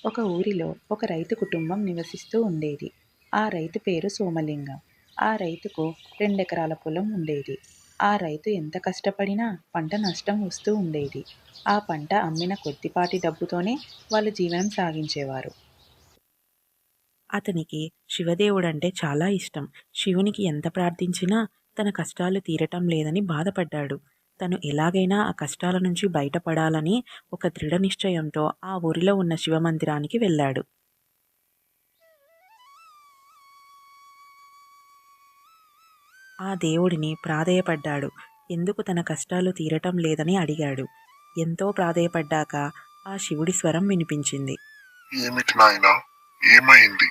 ఒక ఊరిలో ఒక రైతు కుటుంబం నివసిస్తూ ఉండేది. ఆ రైతు పేరు సోమలింగం. ఆ రైతుకు 2 ఎకరాల పొలం ఉండేది. ఆ రైతు ఎంత కష్టపడినా పంట నష్టం వస్తూ ఉండేది. ఆ పంట అమ్మిన కొద్దిపాటి డబ్బుతోనే వాళ్ళు జీవనం సాగించేవారు. అతనికి శివదేవుడంటే చాలా ఇష్టం. శివునికి ఎంత ప్రార్థించినా తన కష్టాలు తీరటం లేదని బాధపడ్డాడు. తను ఎలాగైనా ఆ కష్టాల నుంచి బయటపడాలని ఒక దృఢ నిశ్చయంతో ఆ ఊరిలో ఉన్న శివమందిరానికి వెళ్ళాడు. ఆ దేవుడిని ప్రాధేయపడ్డాడు. ఎందుకు తన కష్టాలు తీరటం లేదని అడిగాడు. ఎంతో ప్రాధేయపడ్డాక ఆ శివుడి స్వరం వినిపించింది. ఏమిటి నాయనా, ఏమైంది?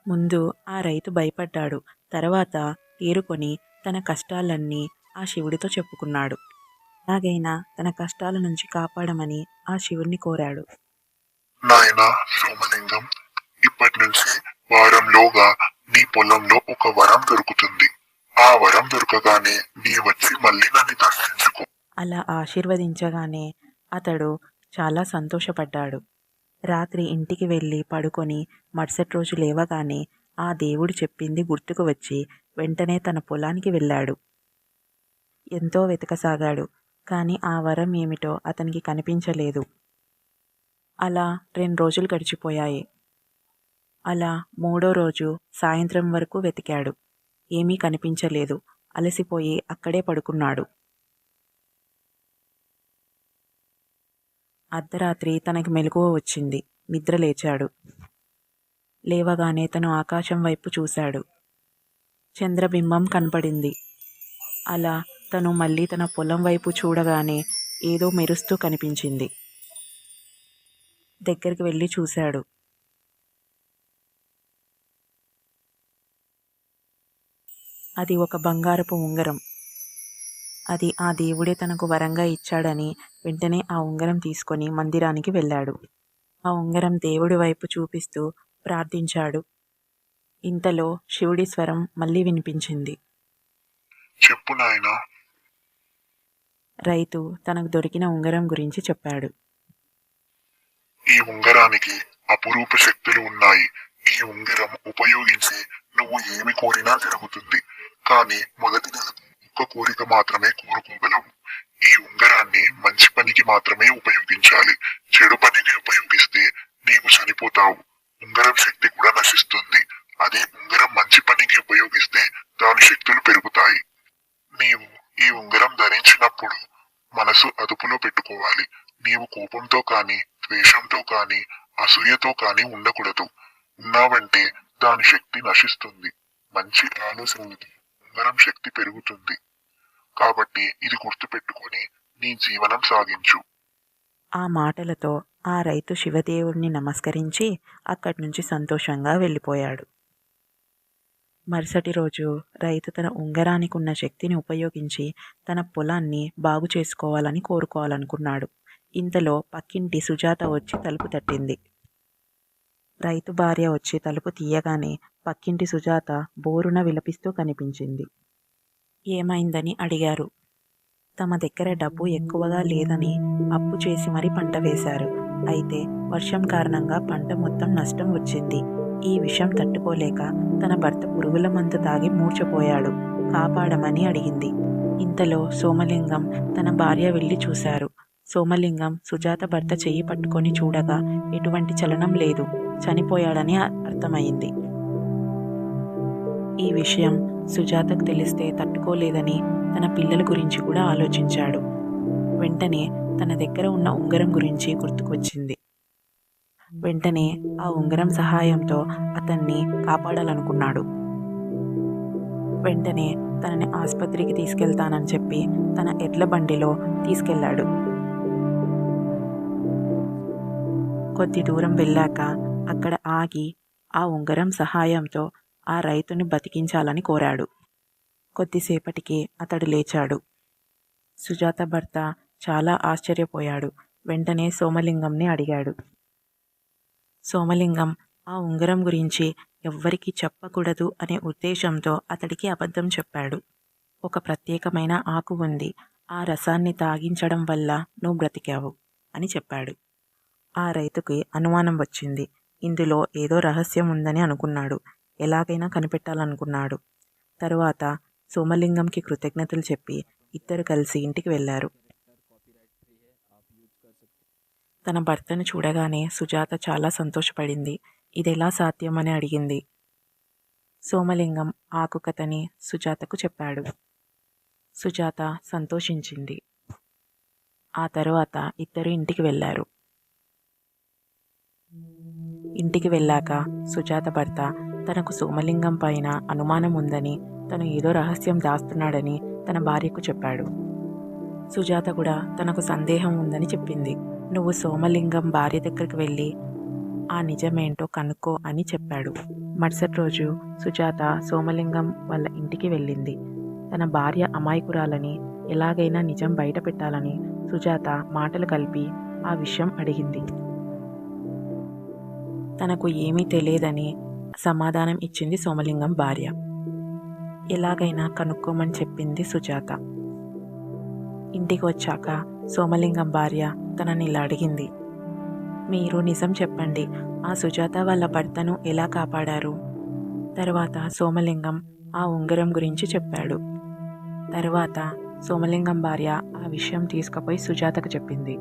ముందు ఆ రైతు భయపడ్డాడు. తర్వాత తేరుకొని తన కష్టాలన్నీ ఆ శివుడితో చెప్పుకున్నాడు. ఎలాగైనా తన కష్టాల నుంచి కాపాడమని ఆ శివుణ్ణి కోరాడు. నాయనా సోమలింగం, ఇప్పటి నుంచి వారంలోగా నీ పొలంలో ఒక వరం దొరుకుతుంది. ఆ వరం దొరకగానే నీ వచ్చి మళ్ళీ నన్ను దర్శించుకో. అలా ఆశీర్వదించగానే అతడు చాలా సంతోషపడ్డాడు. రాత్రి ఇంటికి వెళ్ళి పడుకొని మరుసటి రోజు లేవగానే ఆ దేవుడు చెప్పింది గుర్తుకు వచ్చి వెంటనే తన పొలానికి వెళ్ళాడు. ఎంతో వెతకసాగాడు. కానీ ఆ వరం ఏమిటో అతనికి కనిపించలేదు. అలా 2 రోజులు గడిచిపోయాయి. అలా 3వ రోజు సాయంత్రం వరకు వెతికాడు. ఏమీ కనిపించలేదు. అలసిపోయి అక్కడే పడుకున్నాడు. అర్ధరాత్రి తనకి మెలకువ వచ్చింది. నిద్ర లేచాడు. లేవగానే తను ఆకాశం వైపు చూశాడు. చంద్రబింబం కనపడింది. అలా తను మళ్ళీ తన పొలం వైపు చూడగానే ఏదో మెరుస్తూ కనిపించింది. దగ్గరికి వెళ్ళి చూశాడు. అది ఒక బంగారపు ఉంగరం. అది ఆ దేవుడే తనకు వరంగా ఇచ్చాడని వెంటనే ఆ ఉంగరం తీసుకొని మందిరానికి వెళ్ళాడు. ఆ ఉంగరం దేవుడి వైపు చూపిస్తూ ప్రార్థించాడు. ఇంతలో శివుడి స్వరం మళ్ళీ వినిపించింది. చెప్పు నాయనా. రైతు తనకు దొరికిన ఉంగరం గురించి చెప్పాడు. ఈ ఉంగరానికి అపురూప శక్తులు ఉన్నాయి. ఈ ఉంగరం ఉపయోగించి నువ్వు ఏమి కోరినా జరుగుతుంది. కానీ మొదటి నెలకు ఒక్క కోరిక మాత్రమే కోరుకోగలవు. ఈ ఉంగరాన్ని మంచి పనికి మాత్రమే ఉపయోగించాలి. చెడు పనికి ఉపయోగిస్తే నీవు చనిపోతావు. ఉంగరం శక్తి కూడా నశిస్తుంది. అదే ఉంగరం మంచి పనికి ఉపయోగిస్తే దాని శక్తులు పెరుగుతాయి. నీవు ఈ ఉంగరం ధరించినప్పుడు మనసు అదుపులో పెట్టుకోవాలి. నీవు కోపంతో కానీ, ద్వేషంతో కానీ, అసూయతో కానీ ఉండకూడదు. ఉన్నావంటే దాని శక్తి నశిస్తుంది. మంచి ఆలోచనలతో ఉంగరం శక్తి పెరుగుతుంది. కాబట్టి ఇది గుర్తుపెట్టుకొని నీ జీవనం సాగించు. ఆ మాటలతో ఆ రైతు శివదేవుడిని నమస్కరించి అక్కడి నుంచి సంతోషంగా వెళ్ళిపోయాడు. మరుసటి రోజు రైతు తన ఉంగరానికి ఉన్న శక్తిని ఉపయోగించి తన పొలాన్ని బాగు చేసుకోవాలని కోరుకోవాలనుకున్నాడు. ఇంతలో పక్కింటి సుజాత వచ్చి తలుపు తట్టింది. రైతు భార్య వచ్చి తలుపు తీయగానే పక్కింటి సుజాత బోరున విలపిస్తూ కనిపించింది. ఏమైందని అడిగారు. తమ దగ్గర డబ్బు ఎక్కువగా లేదని అప్పు చేసి మరీ పంట వేశారు. అయితే వర్షం కారణంగా పంట మొత్తం నష్టం వచ్చింది. ఈ విషయం తట్టుకోలేక తన భర్త పురుగుల మందు తాగి మూర్ఛపోయాడు. కాపాడమని అడిగింది. ఇంతలో సోమలింగం తన భార్య వెళ్ళి చూశారు. సోమలింగం సుజాత భర్త చెయ్యి పట్టుకొని చూడగా ఎటువంటి చలనం లేదు. చనిపోయాడని అర్థమైంది. ఈ విషయం సుజాతకు తెలిస్తే తట్టుకోలేదని తన పిల్లల గురించి కూడా ఆలోచించాడు. వెంటనే తన దగ్గర ఉన్న ఉంగరం గురించి గుర్తుకొచ్చింది. వెంటనే ఆ ఉంగరం సహాయంతో అతన్ని కాపాడాలనుకున్నాడు. వెంటనే తనని ఆసుపత్రికి తీసుకెళ్తానని చెప్పి తన ఎడ్ల బండిలో తీసుకెళ్లాడు. కొద్ది దూరం వెళ్ళాక అక్కడ ఆగి ఆ ఉంగరం సహాయంతో ఆ రైతుని బతికించాలని కోరాడు. కొద్దిసేపటికి అతడు లేచాడు. సుజాత భర్త చాలా ఆశ్చర్యపోయాడు. వెంటనే సోమలింగంని అడిగాడు. సోమలింగం ఆ ఉంగరం గురించి ఎవ్వరికీ చెప్పకూడదు అనే ఉద్దేశంతో అతడికి అబద్ధం చెప్పాడు. ఒక ప్రత్యేకమైన ఆకు ఉంది. ఆ రసాన్ని తాగించడం వల్ల నువ్వు బ్రతికావు అని చెప్పాడు. ఆ రైతుకి అనుమానం వచ్చింది. ఇందులో ఏదో రహస్యం ఉందని అనుకున్నాడు. ఎలాగైనా కనిపెట్టాలనుకున్నాడు. తరువాత సోమలింగంకి కృతజ్ఞతలు చెప్పి ఇద్దరు కలిసి ఇంటికి వెళ్ళారు. తన భర్తను చూడగానే సుజాత చాలా సంతోషపడింది. ఇదెలా సాధ్యమని అడిగింది. సోమలింగం ఆకు కథని సుజాతకు చెప్పాడు. సుజాత సంతోషించింది. ఆ తరువాత ఇద్దరు ఇంటికి వెళ్ళారు. ఇంటికి వెళ్ళాక సుజాత భర్త తనకు సోమలింగం పైన అనుమానం ఉందని, తను ఏదో రహస్యం దాస్తున్నాడని తన భార్యకు చెప్పాడు. సుజాత కూడా తనకు సందేహం ఉందని చెప్పింది. నువ్వు సోమలింగం భార్య దగ్గరికి వెళ్ళి ఆ నిజమేంటో కనుక్కో అని చెప్పాడు. మరుసటి రోజు సుజాత సోమలింగం వాళ్ళ ఇంటికి వెళ్ళింది. తన భార్య అమాయకురాలని, ఎలాగైనా నిజం బయట పెట్టాలని సుజాత మాటలు కలిపి ఆ విషయం అడిగింది. తనకు ఏమీ తెలియదని సమాధానం ఇచ్చింది సోమలింగం భార్య. ఎలాగైనా కనుక్కోమని చెప్పింది సుజాత. ఇంటికి వచ్చాక సోమలింగం భార్య తనని ఇలా అడిగింది. మీరు నిజం చెప్పండి, ఆ సుజాత వాళ్ళ భర్తను ఎలా కాపాడారు? తర్వాత సోమలింగం ఆ ఉంగరం గురించి చెప్పాడు. తర్వాత సోమలింగం భార్య ఆ విషయం తీసుకుపోయి సుజాతకు చెప్పింది.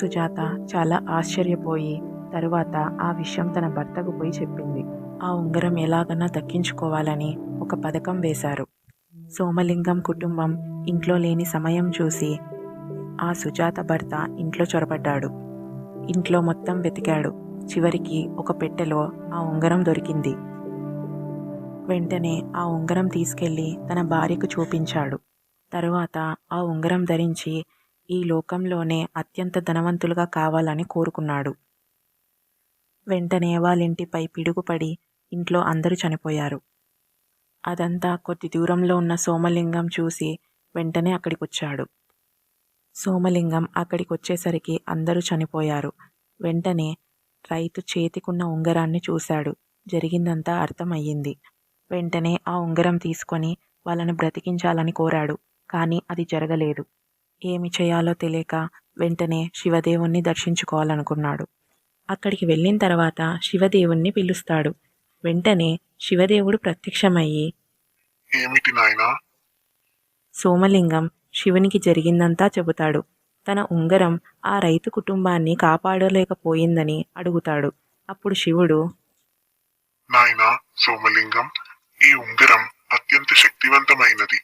సుజాత చాలా ఆశ్చర్యపోయి తరువాత ఆ విషయం తన భర్తకు పోయి చెప్పింది. ఆ ఉంగరం ఎలాగన్నా దక్కించుకోవాలని ఒక పథకం వేశారు. సోమలింగం కుటుంబం ఇంట్లో లేని సమయం చూసి ఆ సుజాత భర్త ఇంట్లో చొరబడ్డాడు. ఇంట్లో మొత్తం వెతికాడు. చివరికి ఒక పెట్టెలో ఆ ఉంగరం దొరికింది. వెంటనే ఆ ఉంగరం తీసుకెళ్లి తన భార్యకు చూపించాడు. తరువాత ఆ ఉంగరం ధరించి ఈ లోకంలోనే అత్యంత ధనవంతులుగా కావాలని కోరుకున్నాడు. వెంటనే వాళ్ళింటిపై పిడుగుపడి ఇంట్లో అందరూ చనిపోయారు. అదంతా కొద్ది దూరంలో ఉన్న సోమలింగం చూసి వెంటనే అక్కడికొచ్చాడు. సోమలింగం అక్కడికొచ్చేసరికి అందరూ చనిపోయారు. వెంటనే రైతు చేతికున్న ఉంగరాన్ని చూశాడు. జరిగిందంతా అర్థమయ్యింది. వెంటనే ఆ ఉంగరం తీసుకొని వాళ్ళను బ్రతికించాలని కోరాడు. కానీ అది జరగలేదు. ఏమి చేయాలో తెలియక వెంటనే శివదేవుణ్ణి దర్శించుకోవాలనుకున్నాడు. అక్కడికి వెళ్ళిన తర్వాత శివదేవుణ్ణి పిలుస్తాడు. వెంటనే శివదేవుడు ప్రత్యక్షమయ్యి, ఏమిటి నాయనా? సోమలింగం శివునికి జరిగిందంతా చెబుతాడు. తన ఉంగరం ఆ రైతు కుటుంబాన్ని కాపాడలేకపోయిందని అడుగుతాడు. అప్పుడు శివుడు, నాయనా సోమలింగం, ఈ ఉంగరం అత్యంత శక్తివంతమైనది.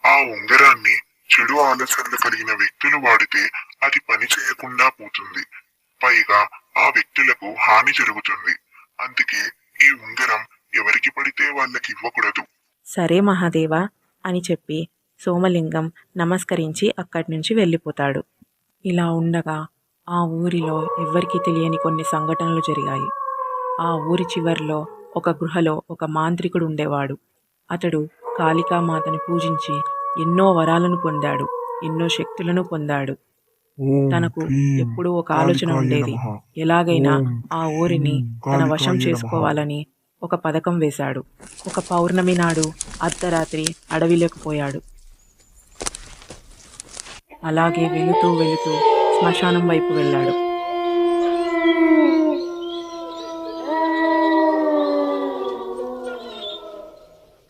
ఆ ఉంగరాన్ని చెడు ఆలోచనలు కలిగిన వ్యక్తులు వాడితే అది పని చేయకుండా పోతుంది. పైగా ఆ వ్యక్తులకు హాని జరుగుతుంది. అందుకే ఈ ఉంగరం ఎవరికి పడితే వాళ్ళకి ఇవ్వకూడదు. సరే మహాదేవా అని చెప్పి సోమలింగం నమస్కరించి అక్కడి నుంచి వెళ్ళిపోతాడు. ఇలా ఉండగా ఆ ఊరిలో ఎవ్వరికీ తెలియని కొన్ని సంఘటనలు జరిగాయి. ఆ ఊరి చివర్లో ఒక గృహలో ఒక మాంత్రికుడు ఉండేవాడు. అతడు కాళికామాతను పూజించి ఎన్నో వరాలను పొందాడు, ఎన్నో శక్తులను పొందాడు. తనకు ఎప్పుడూ ఒక ఆలోచన ఉండేది. ఎలాగైనా ఆ ఊరిని తన వశం చేసుకోవాలని ఒక పథకం వేశాడు. ఒక పౌర్ణమి నాడు అర్ధరాత్రి అడవిలోకి పోయాడు. అలాగే వెళుతూ వెళుతూ శ్మశానం వైపు వెళ్ళాడు.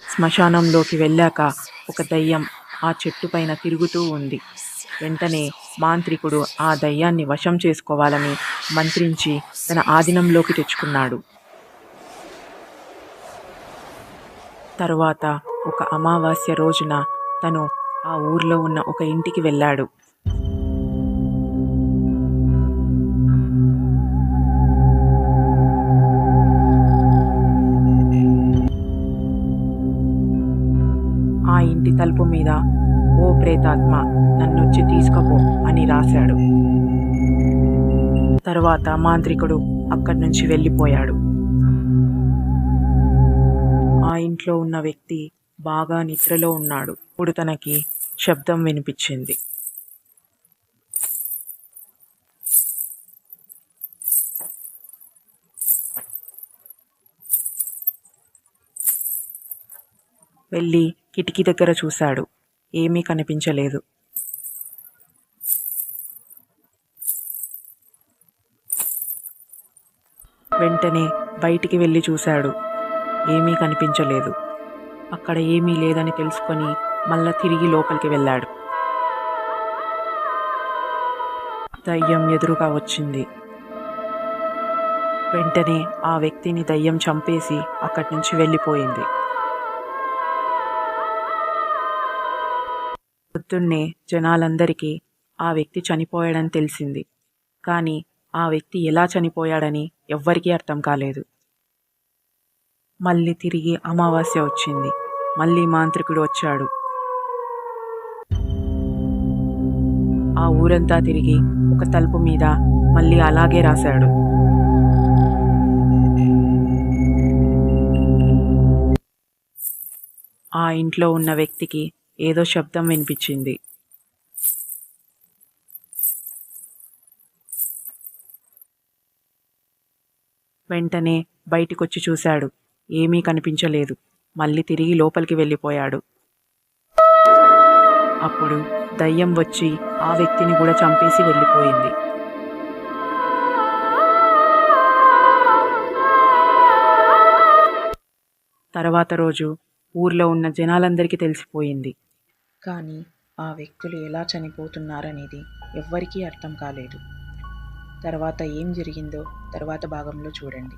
శ్మశానంలోకి వెళ్ళాక ఒక దయ్యం ఆ చెట్టు పైన తిరుగుతూ ఉంది. వెంటనే మాంత్రికుడు ఆ దయ్యాన్ని వశం చేసుకోవాలని మంత్రించి తన ఆధీనంలోకి తెచ్చుకున్నాడు. తరువాత ఒక అమావాస్య రోజున తను ఆ ఊర్లో ఉన్న ఒక ఇంటికి వెళ్ళాడు. ఆ ఇంటి తలుపు మీద, ఓ ప్రేతాత్మ నన్నొచ్చి తీసుకపో అని రాశాడు. తరువాత మాంత్రికుడు అక్కడి నుంచి వెళ్ళిపోయాడు. ఆ ఇంట్లో ఉన్న వ్యక్తి బాగా నిద్రలో ఉన్నాడు. ఇప్పుడు తనకి శబ్దం వినిపించింది. వెళ్ళి కిటికీ దగ్గర చూశాడు. ఏమీ కనిపించలేదు. వెంటనే బయటికి వెళ్ళి చూశాడు. ఏమీ కనిపించలేదు. అక్కడ ఏమీ లేదని తెలుసుకొని మళ్ళా తిరిగి లోపలికి వెళ్ళాడు. దయ్యం ఎదురుగా వచ్చింది. వెంటనే ఆ వ్యక్తిని దయ్యం చంపేసి అక్కడి నుంచి వెళ్ళిపోయింది. పొద్దున్నే జనాలందరికీ ఆ వ్యక్తి చనిపోయాడని తెలిసింది. కానీ ఆ వ్యక్తి ఎలా చనిపోయాడని ఎవ్వరికీ అర్థం కాలేదు. మళ్ళీ తిరిగి అమావాస్య వచ్చింది. మళ్ళీ మాంత్రికుడు వచ్చాడు. ఆ ఊరంతా తిరిగి ఒక తలుపు మీద మళ్ళీ అలాగే రాశాడు. ఆ ఇంట్లో ఉన్న వ్యక్తికి ఏదో శబ్దం వినిపించింది. వెంటనే బయటికొచ్చి చూశాడు. ఏమీ కనిపించలేదు. మళ్ళీ తిరిగి లోపలికి వెళ్ళిపోయాడు. అప్పుడు దయ్యం వచ్చి ఆ వ్యక్తిని కూడా చంపేసి వెళ్ళిపోయింది. తర్వాత రోజు ఊర్లో ఉన్న జనాలందరికీ తెలిసిపోయింది. కానీ ఆ వ్యక్తులు ఎలా చనిపోతున్నారనేది ఎవ్వరికీ అర్థం కాలేదు. తర్వాత ఏం జరిగిందో తర్వాత భాగంలో చూడండి.